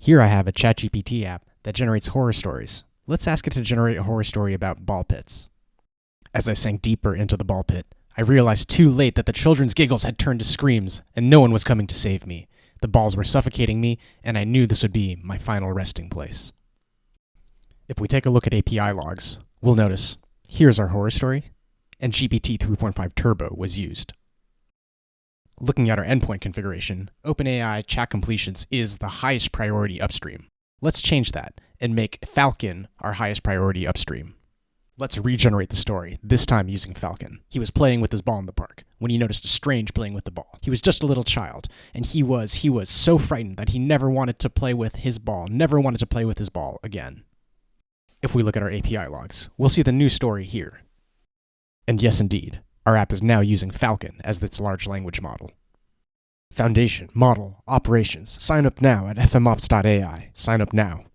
Here I have a ChatGPT app that generates horror stories. Let's ask it to generate a horror story about ball pits. As I sank deeper into the ball pit, I realized too late that the children's giggles had turned to screams, and no one was coming to save me. The balls were suffocating me, and I knew this would be my final resting place. If we take a look at API logs, we'll notice, here's our horror story, and GPT 3.5 Turbo was used. Looking at our endpoint configuration, OpenAI chat completions is the highest priority upstream. Let's change that and make Falcon our highest priority upstream. Let's regenerate the story, this time using Falcon. He was playing with his ball in the park when he noticed a strange playing with the ball. He was just a little child, and he was so frightened that he never wanted to play with his ball again. If we look at our API logs, we'll see the new story here. And yes, indeed, our app is now using Falcon as its large language model. Foundation, model, operations. Sign up now at FMOps.ai. Sign up now.